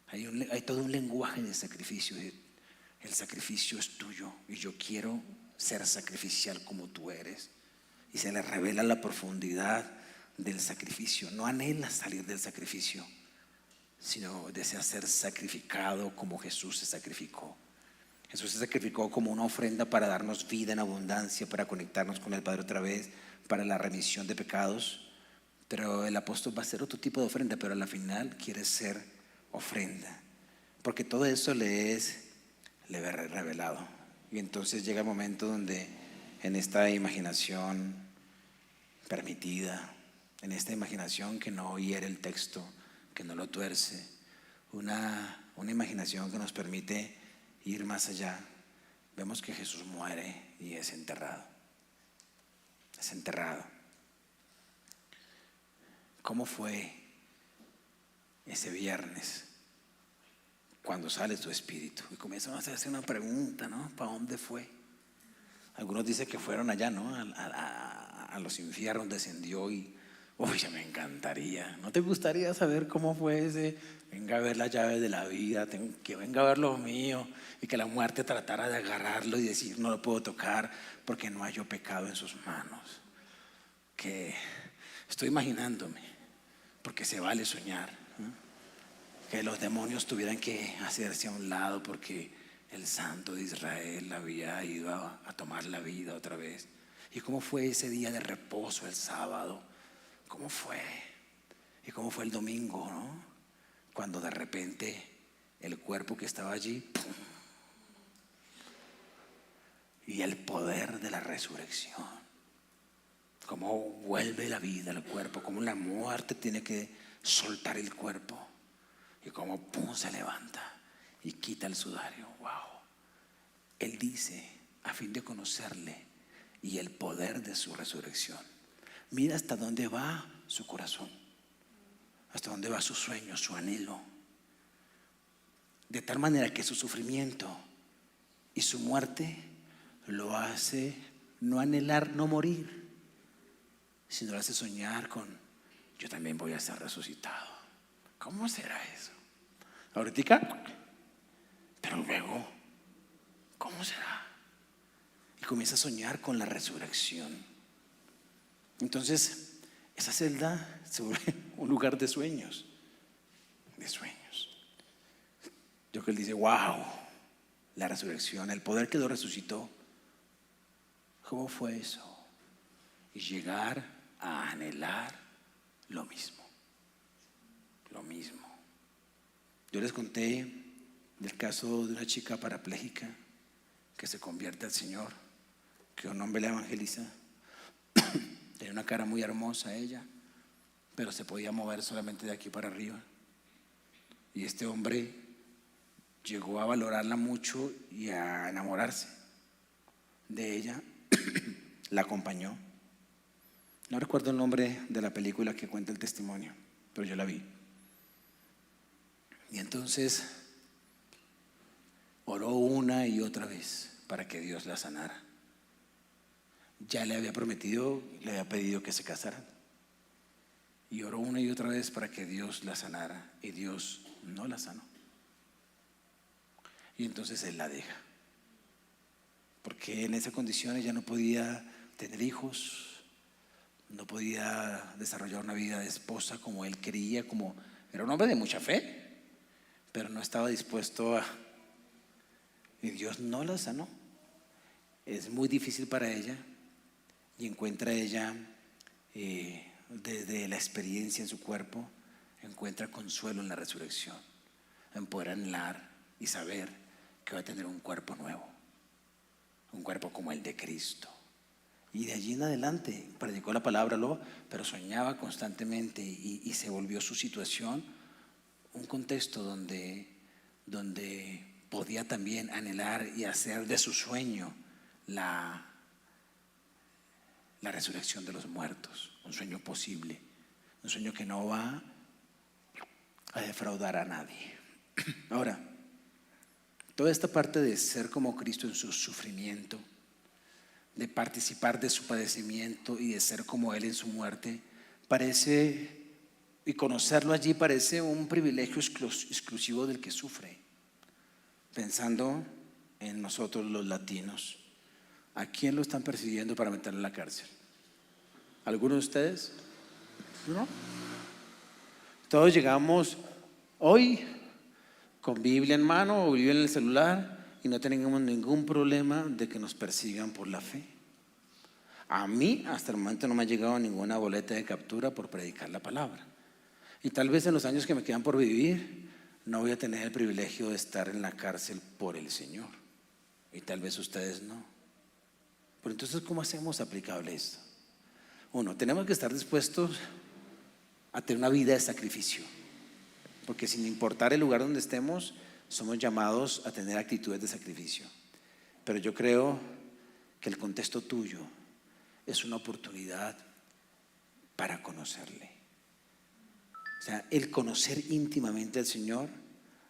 Hay todo un lenguaje de sacrificio. El sacrificio es tuyo y yo quiero ser sacrificial como tú eres. Y se le revela la profundidad del sacrificio. No anhela salir del sacrificio, sino desea ser sacrificado como Jesús se sacrificó. Jesús se sacrificó como una ofrenda para darnos vida en abundancia, para conectarnos con el Padre otra vez, para la remisión de pecados. Pero el apóstol va a hacer otro tipo de ofrenda, pero al final quiere ser ofrenda, porque todo eso le es revelado. Y entonces llega el momento donde en esta imaginación permitida, en esta imaginación que no hiere el texto, que no lo tuerce, una imaginación que nos permite ir más allá, vemos que Jesús muere y es enterrado. Es enterrado. ¿Cómo fue ese viernes cuando sale tu espíritu? Y comienzan a hacerse una pregunta, ¿no? ¿Para dónde fue? Algunos dicen que fueron allá, ¿no? A los infiernos descendió y, uy, ya me encantaría. ¿No te gustaría saber cómo fue ese? Venga a ver las llaves de la vida, que venga a ver lo mío, y que la muerte tratara de agarrarlo y decir, no lo puedo tocar porque no hallo pecado en sus manos. Que estoy imaginándome, porque se vale soñar, ¿no? Que los demonios tuvieran que hacerse a un lado porque el Santo de Israel había ido a tomar la vida otra vez. ¿Y cómo fue ese día de reposo, el sábado? ¿Cómo fue? ¿Y cómo fue el domingo, no? Cuando de repente el cuerpo que estaba allí, ¡pum!, y el poder de la resurrección. Cómo vuelve la vida al cuerpo, cómo la muerte tiene que soltar el cuerpo y cómo pum, se levanta y quita el sudario. Wow. Él dice, a fin de conocerle y el poder de su resurrección. Mira hasta dónde va su corazón, hasta dónde va su sueño, su anhelo, de tal manera que su sufrimiento y su muerte lo hace no anhelar no morir, sino lo hace soñar con, yo también voy a ser resucitado. ¿Cómo será eso? Ahorita, pero luego, ¿cómo será? Y comienza a soñar con la resurrección. Entonces, esa celda se vuelve un lugar de sueños, de sueños. Yo que él dice, wow, la resurrección, el poder que lo resucitó. ¿Cómo fue eso? Y llegar a anhelar lo mismo, lo mismo. Yo les conté del caso de una chica parapléjica que se convierte al Señor, que un hombre la evangeliza. Tenía una cara muy hermosa ella, pero se podía mover solamente de aquí para arriba. Y este hombre llegó a valorarla mucho y a enamorarse de ella. La acompañó. No recuerdo el nombre de la película que cuenta el testimonio, pero yo la vi. Y entonces oró una y otra vez para que Dios la sanara. Ya le había prometido, le había pedido que se casaran. Y oró una y otra vez para que Dios la sanara. Y Dios no la sanó. Y entonces él la deja. Porque en esa condición ella no podía tener hijos, no podía desarrollar una vida de esposa como él quería, como era un hombre de mucha fe, pero no estaba dispuesto a... Y Dios no la sanó. Es muy difícil para ella y encuentra ella, desde la experiencia en su cuerpo, encuentra consuelo en la resurrección, en poder anhelar y saber que va a tener un cuerpo nuevo, un cuerpo como el de Cristo. Y de allí en adelante predicó la palabra, pero soñaba constantemente y se volvió su situación un contexto donde podía también anhelar y hacer de su sueño la resurrección de los muertos, un sueño posible, un sueño que no va a defraudar a nadie. Ahora, toda esta parte de ser como Cristo en su sufrimiento, de participar de su padecimiento y de ser como Él en su muerte, parece, y conocerlo allí parece un privilegio exclusivo del que sufre. Pensando en nosotros los latinos, ¿a quién lo están persiguiendo para meterlo en la cárcel? ¿Alguno de ustedes? ¿No? Todos llegamos hoy con Biblia en mano o Biblia en el celular y no tenemos ningún problema de que nos persigan por la fe. A mí hasta el momento no me ha llegado ninguna boleta de captura por predicar la palabra. Y tal vez en los años que me quedan por vivir no voy a tener el privilegio de estar en la cárcel por el Señor. Y tal vez ustedes no. Pero entonces, ¿cómo hacemos aplicable esto? Uno, tenemos que estar dispuestos a tener una vida de sacrificio. Porque sin importar el lugar donde estemos, somos llamados a tener actitudes de sacrificio. Pero yo creo que el contexto tuyo es una oportunidad para conocerle. O sea, el conocer íntimamente al Señor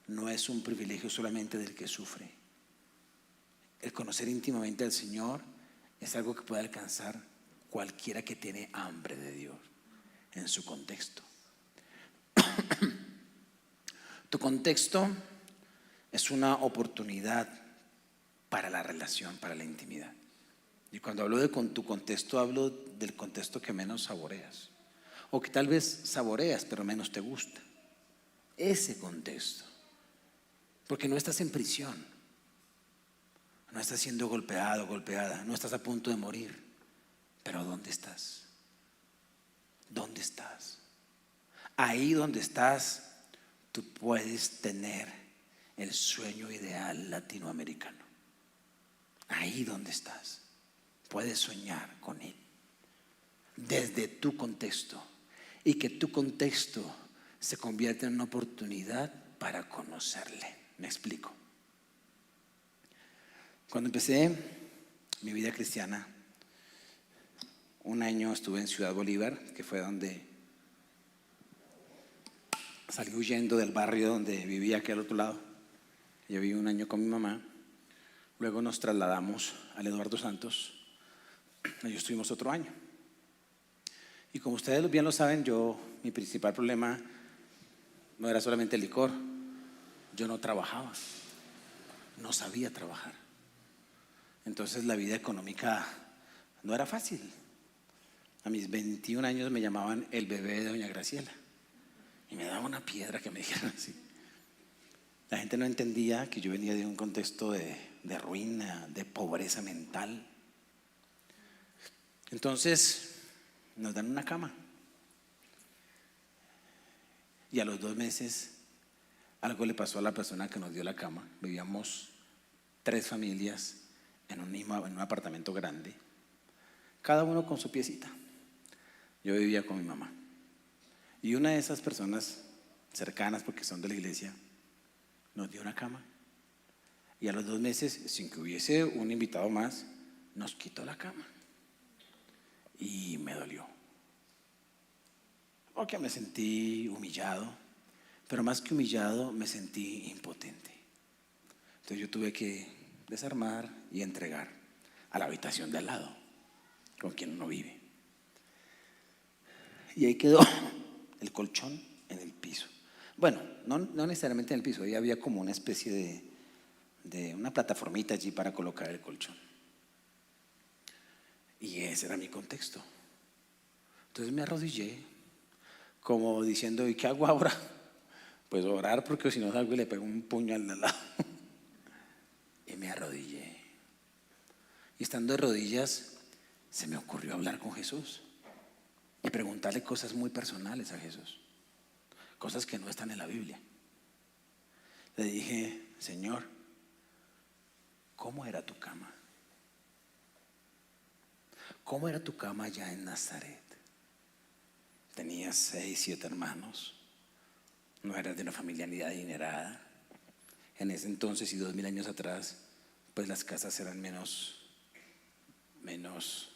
no es un privilegio solamente del que sufre. El conocer íntimamente al Señor es algo que puede alcanzar cualquiera que tiene hambre de Dios en su contexto. Tu contexto es una oportunidad para la relación, para la intimidad. Y cuando hablo de tu contexto, hablo del contexto que menos saboreas, o que tal vez saboreas pero menos te gusta. Ese contexto, porque no estás en prisión, no estás siendo golpeado, golpeada, no estás a punto de morir, pero ¿dónde estás? ¿Dónde estás? Ahí donde estás, tú puedes tener el sueño ideal latinoamericano. Ahí donde estás, puedes soñar con él desde tu contexto, y que tu contexto se convierta en una oportunidad para conocerle. Me explico. Cuando empecé mi vida cristiana, un año estuve en Ciudad Bolívar, que fue donde salí huyendo del barrio donde vivía aquí al otro lado. Yo viví un año con mi mamá. Luego nos trasladamos al Eduardo Santos. Allí estuvimos otro año. Y como ustedes bien lo saben, mi principal problema no era solamente el licor. Yo no trabajaba, no sabía trabajar. Entonces la vida económica no era fácil. A mis 21 años me llamaban el bebé de doña Graciela. Y me daba una piedra que me dijeran así. La gente no entendía que yo venía de un contexto de ruina, de pobreza mental. Entonces nos dan una cama. Y a los 2 meses Algo le pasó a la persona que nos dio la cama. Vivíamos 3 familias en un apartamento grande, cada uno con su piecita. Yo vivía con mi mamá. Y una de esas personas cercanas, porque son de la iglesia, nos dio una cama. Y a los 2 meses, sin que hubiese un invitado más, nos quitó la cama. Y me dolió. Porque me sentí humillado, pero más que humillado, me sentí impotente. Entonces yo tuve que desarmar y entregar a la habitación de al lado, con quien uno vive. Y ahí quedó el colchón en el piso. Bueno, no necesariamente en el piso, ahí había como una especie de una plataformita allí para colocar el colchón. Y ese era mi contexto. Entonces me arrodillé, como diciendo, ¿y qué hago ahora? Pues orar, porque si no salgo y le pego un puño al de al lado. Y me arrodillé. Y estando de rodillas, se me ocurrió hablar con Jesús y preguntarle cosas muy personales a Jesús, cosas que no están en la Biblia. Le dije, Señor, ¿cómo era tu cama? ¿Cómo era tu cama allá en Nazaret? Tenías 6, 7 hermanos, no eras de una familia ni adinerada. En ese entonces y 2000 años atrás, pues las casas eran menos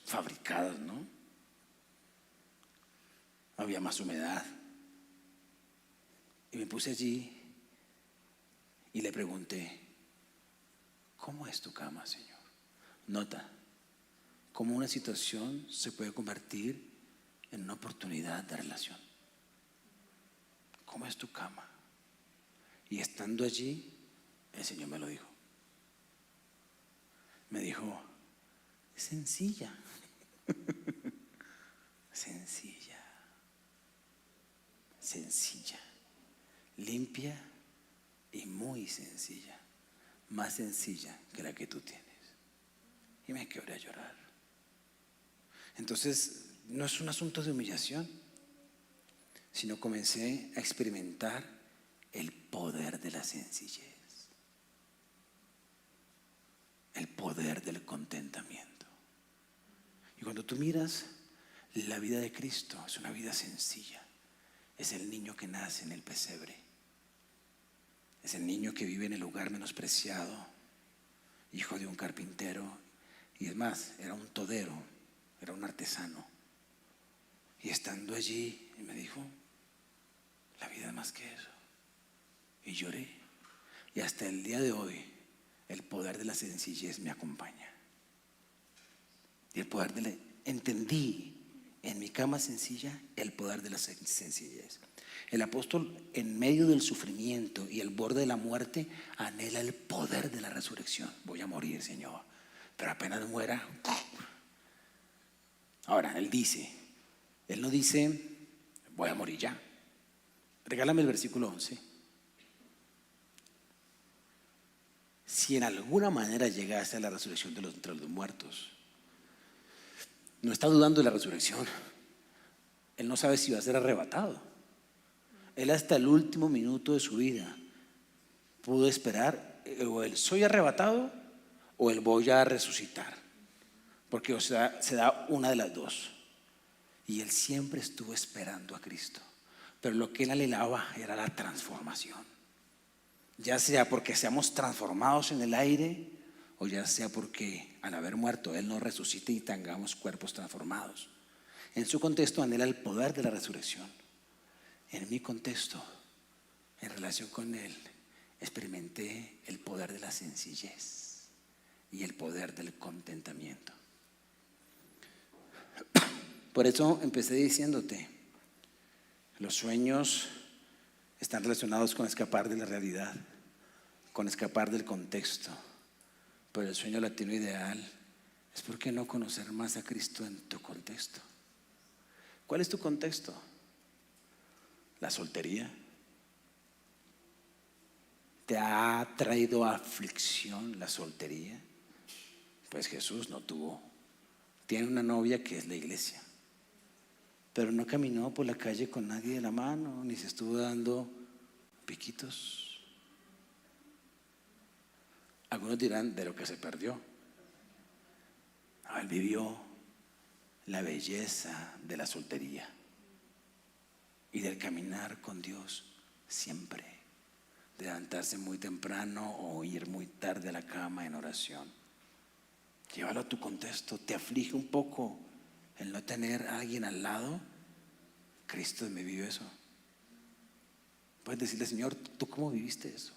fabricadas, ¿no? Había más humedad. Y me puse allí y le pregunté, ¿cómo es tu cama, Señor? Nota cómo una situación se puede convertir en una oportunidad de relación. ¿Cómo es tu cama? Y estando allí, el Señor me lo dijo. Me dijo, sencilla, sencilla, sencilla, limpia y muy sencilla, más sencilla que la que tú tienes. Y me quebré a llorar. Entonces, no es un asunto de humillación, sino comencé a experimentar el poder de la sencillez, el poder del contentamiento. Y cuando tú miras la vida de Cristo, es una vida sencilla. Es el niño que nace en el pesebre, es el niño que vive en el lugar menospreciado, hijo de un carpintero, y es más, era un todero, era un artesano. Y estando allí, me dijo, la vida es más que eso. Y lloré. Y hasta el día de hoy, el poder de la sencillez me acompaña. Y el poder entendí en mi cama sencilla el poder de la sencillez. El apóstol, en medio del sufrimiento y el borde de la muerte, anhela el poder de la resurrección. Voy a morir, Señor, pero apenas muera. Ahora, él no dice, voy a morir ya. Regálame el versículo 11. Si en alguna manera llegase a la resurrección entre los muertos, no está dudando de la resurrección. Él no sabe si va a ser arrebatado. Él hasta el último minuto de su vida pudo esperar, o el soy arrebatado o el voy a resucitar, porque se da una de las dos. Y él siempre estuvo esperando a Cristo, pero lo que él anhelaba era la transformación, ya sea porque seamos transformados en el aire, o ya sea porque al haber muerto él nos resucite y tengamos cuerpos transformados. En su contexto anhela el poder de la resurrección. En mi contexto, en relación con él, experimenté el poder de la sencillez y el poder del contentamiento. Por eso empecé diciéndote, los sueños están relacionados con escapar de la realidad, con escapar del contexto. Pero el sueño latino ideal es ¿por qué no conocer más a Cristo en tu contexto? ¿Cuál es tu contexto? ¿La soltería? ¿Te ha traído aflicción la soltería? Pues Jesús no tuvo. Tiene una novia que es la iglesia, pero no caminó por la calle con nadie de la mano, ni se estuvo dando piquitos. Algunos dirán de lo que se perdió. No, él vivió la belleza de la soltería y del caminar con Dios siempre, de levantarse muy temprano o ir muy tarde a la cama en oración. Llévalo a tu contexto. ¿Te aflige un poco el no tener a alguien al lado? Cristo me vivió eso. Puedes decirle: Señor, ¿tú cómo viviste eso?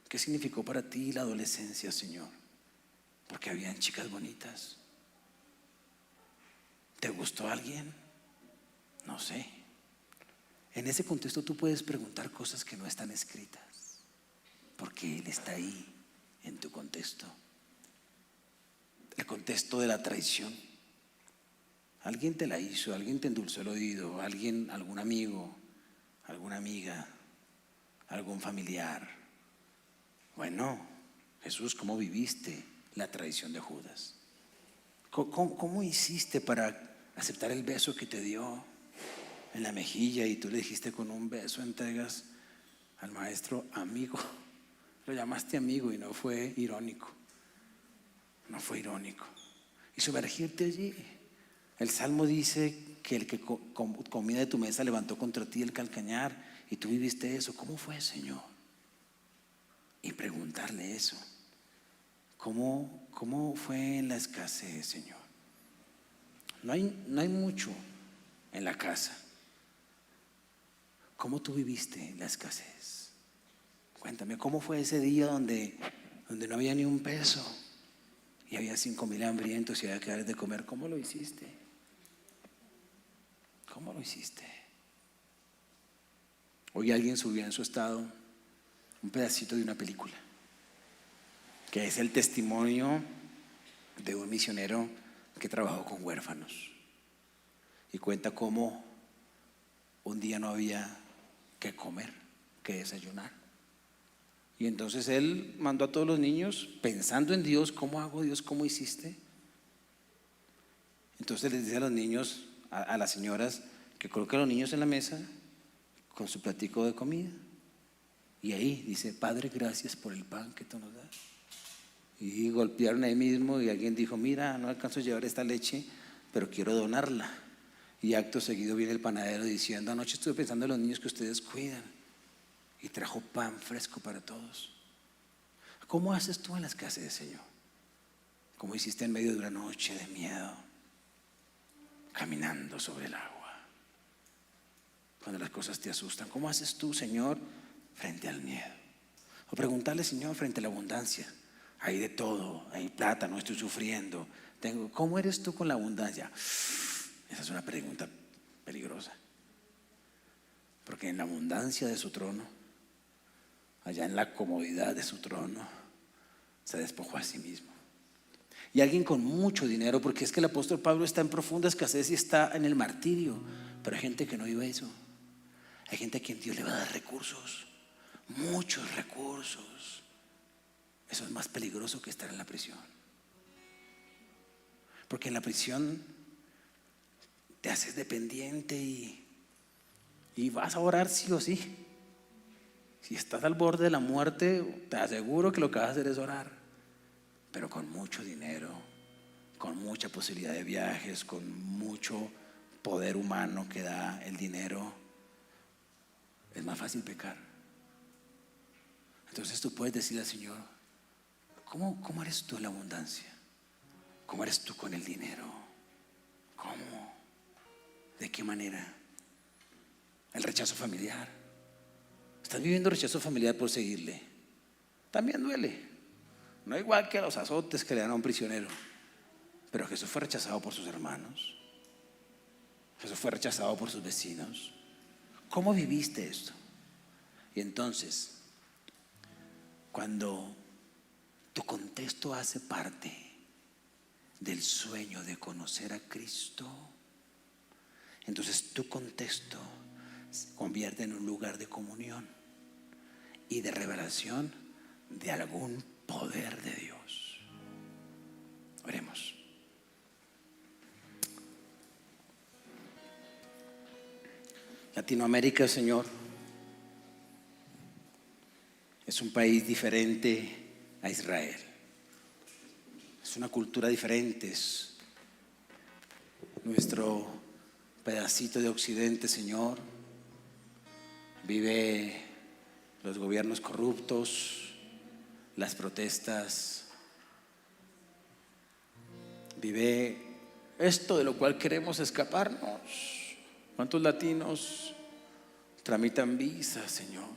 ¿Qué significó para ti la adolescencia, Señor? Porque habían chicas bonitas. ¿Te gustó alguien? No sé. En ese contexto tú puedes preguntar cosas que no están escritas, porque Él está ahí en tu contexto. El contexto de la traición. Alguien te la hizo, alguien te endulzó el oído, algún amigo, alguna amiga, algún familiar. Bueno, Jesús, ¿cómo viviste la traición de Judas? ¿Cómo hiciste para aceptar el beso que te dio en la mejilla y tú le dijiste con un beso entregas al maestro amigo? Lo llamaste amigo y no fue irónico. No fue irónico. Y sumergirte allí. El Salmo dice que el que comida de tu mesa levantó contra ti el calcañar y tú viviste eso. ¿Cómo fue, Señor? Y preguntarle eso. ¿Cómo fue en la escasez, Señor? No hay mucho en la casa. ¿Cómo tú viviste la escasez? Cuéntame, ¿cómo fue ese día donde no había ni un peso y había 5,000 hambrientos y había que darles de comer? ¿Cómo lo hiciste? ¿Cómo lo hiciste? Hoy alguien subió en su estado un pedacito de una película, que es el testimonio de un misionero que trabajó con huérfanos. Y cuenta cómo un día no había que comer, que desayunar. Y entonces él mandó a todos los niños pensando en Dios. ¿Cómo hago, Dios? ¿Cómo hiciste? Entonces les dice a los niños, a las señoras, que coloquen a los niños en la mesa con su platico de comida. Y ahí dice: Padre, gracias por el pan que tú nos das. Y golpearon ahí mismo y alguien dijo: mira, no alcanzo a llevar esta leche, pero quiero donarla. Y acto seguido viene el panadero diciendo: anoche estuve pensando en los niños que ustedes cuidan, y trajo pan fresco para todos. ¿Cómo haces tú en la escasez, Señor? ¿Cómo hiciste en medio de una noche de miedo, caminando sobre el agua, cuando las cosas te asustan? ¿Cómo haces tú, Señor, frente al miedo? O preguntarle: Señor, frente a la abundancia. Hay de todo, hay plata, no estoy sufriendo. ¿Cómo eres tú con la abundancia? Esa es una pregunta peligrosa. Porque en la abundancia de su trono, allá en la comodidad de su trono, se despojó a sí mismo. Y alguien con mucho dinero, porque es que el apóstol Pablo está en profunda escasez y está en el martirio. Pero hay gente que no vive eso. Hay gente a quien Dios le va a dar recursos, muchos recursos. Eso es más peligroso que estar en la prisión. Porque en la prisión te haces dependiente y vas a orar sí o sí. Si estás al borde de la muerte, te aseguro que lo que vas a hacer es orar. Pero con mucho dinero, con mucha posibilidad de viajes, con mucho poder humano que da el dinero, es más fácil pecar. Entonces tú puedes decirle al Señor: ¿Cómo eres tú en la abundancia? ¿Cómo eres tú con el dinero? ¿Cómo? ¿De qué manera? El rechazo familiar. ¿Estás viviendo rechazo familiar por seguirle? También duele. No igual que los azotes que le dan a un prisionero. Pero Jesús fue rechazado por sus hermanos. Jesús fue rechazado por sus vecinos. ¿Cómo viviste esto? Y entonces, cuando tu contexto hace parte del sueño de conocer a Cristo, entonces tu contexto se convierte en un lugar de comunión y de revelación de algún poder de Dios. Oremos. Latinoamérica, Señor, es un país diferente a Israel. Es una cultura diferente, es nuestro pedacito de occidente, Señor. Vive los gobiernos corruptos, las protestas, vive esto de lo cual queremos escaparnos. ¿Cuántos latinos tramitan visas, Señor,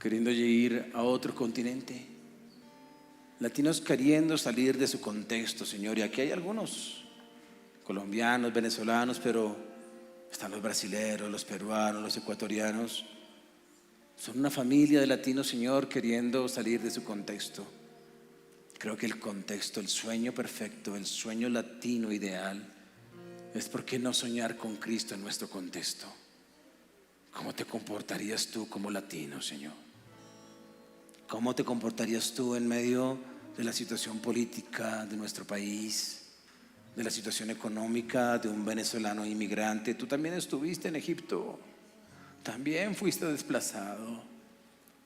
queriendo ir a otro continente? Latinos queriendo salir de su contexto, Señor. Y aquí hay algunos colombianos, venezolanos, pero están los brasileños, los peruanos, los ecuatorianos. Son una familia de latinos, Señor, queriendo salir de su contexto. Creo que el contexto, el sueño perfecto, el sueño latino ideal es por qué no soñar con Cristo en nuestro contexto. ¿Cómo te comportarías tú como latino, Señor? ¿Cómo te comportarías tú en medio de la situación política de nuestro país, de la situación económica de un venezolano inmigrante? Tú también estuviste en Egipto, también fuiste desplazado,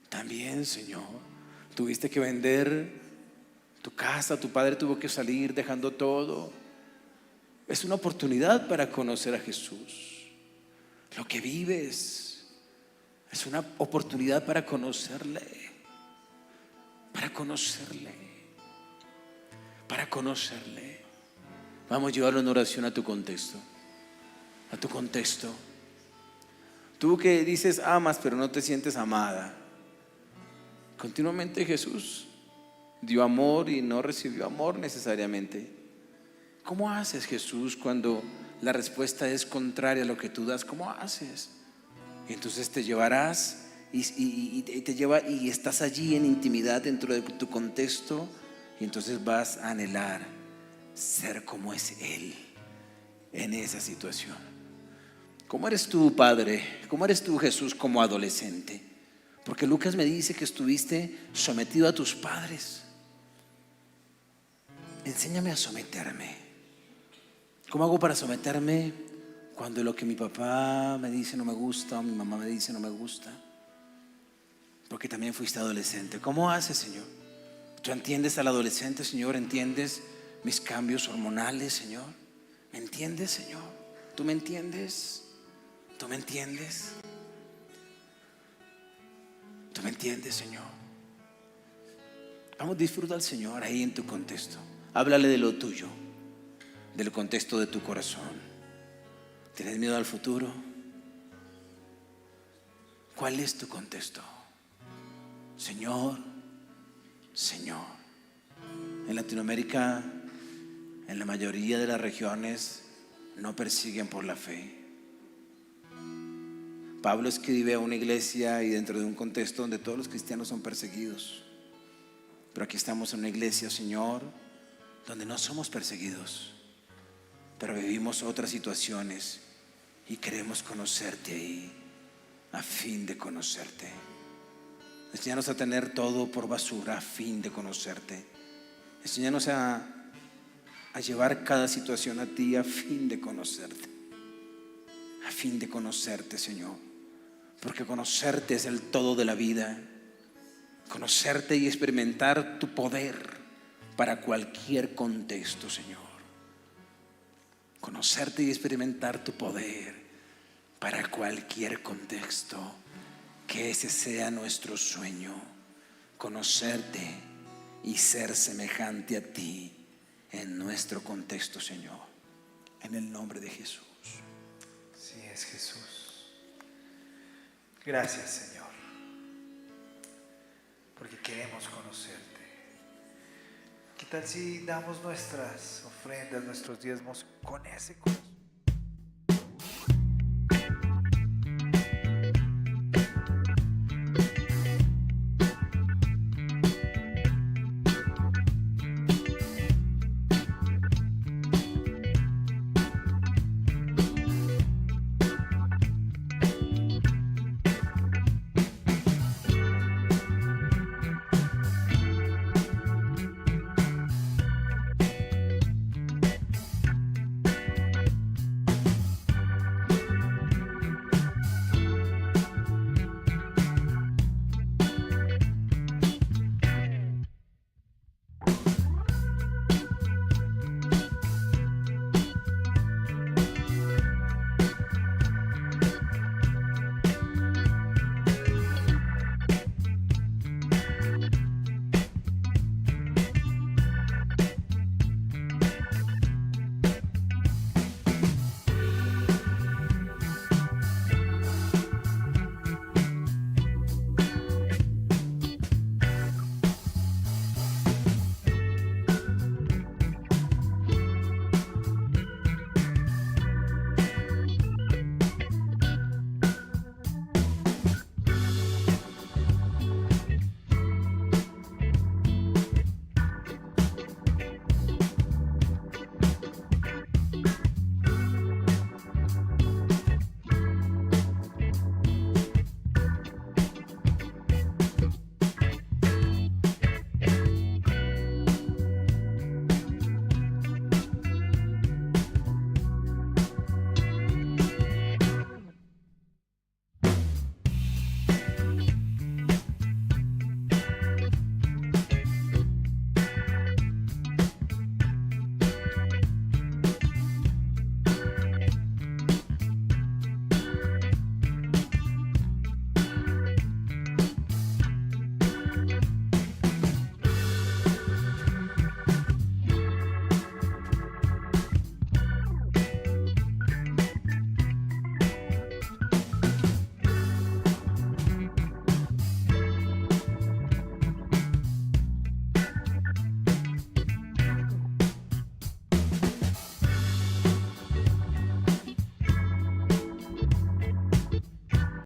también, Señor, tuviste que vender tu casa, tu padre tuvo que salir dejando todo. Es una oportunidad para conocer a Jesús. Lo que vives es una oportunidad para conocerle, para conocerle, para conocerle. Vamos a llevarlo en oración a tu contexto, a tu contexto. Tú que dices amas pero no te sientes amada. Continuamente Jesús dio amor y no recibió amor necesariamente. ¿Cómo haces, Jesús, cuando la respuesta es contraria a lo que tú das? ¿Cómo haces? Y entonces te llevarás y te lleva y estás allí en intimidad dentro de tu contexto, y entonces vas a anhelar ser como es Él en esa situación. ¿Cómo eres tú, Padre? ¿Cómo eres tú, Jesús, como adolescente? Porque Lucas me dice que estuviste sometido a tus padres. Enséñame a someterme. ¿Cómo hago para someterme cuando lo que mi papá me dice no me gusta o mi mamá me dice no me gusta? Porque también fuiste adolescente. ¿Cómo haces, Señor? ¿Tú entiendes al adolescente, Señor? ¿Entiendes mis cambios hormonales, Señor? ¿Me entiendes, Señor? ¿Tú me entiendes? ¿Tú me entiendes? ¿Tú me entiendes, Señor? Vamos, disfruta al Señor ahí en tu contexto. Háblale de lo tuyo, del contexto de tu corazón. ¿Tienes miedo al futuro? ¿Cuál es tu contexto? Señor, Señor. En Latinoamérica, en la mayoría de las regiones, no persiguen por la fe. Pablo escribe a una iglesia y dentro de un contexto donde todos los cristianos son perseguidos. Pero aquí estamos en una iglesia, Señor, donde no somos perseguidos, pero vivimos otras situaciones y queremos conocerte ahí, a fin de conocerte. Enséñanos a tener todo por basura a fin de conocerte. Enséñanos a llevar cada situación a ti a fin de conocerte. A fin de conocerte, Señor. Porque conocerte es el todo de la vida. Conocerte y experimentar tu poder para cualquier contexto, Señor. Conocerte y experimentar tu poder para cualquier contexto. Que ese sea nuestro sueño. Conocerte y ser semejante a ti en nuestro contexto, Señor. En el nombre de Jesús. Sí, es Jesús. Gracias, Señor, porque queremos conocerte. ¿Qué tal si damos nuestras ofrendas, nuestros diezmos con ese corazón?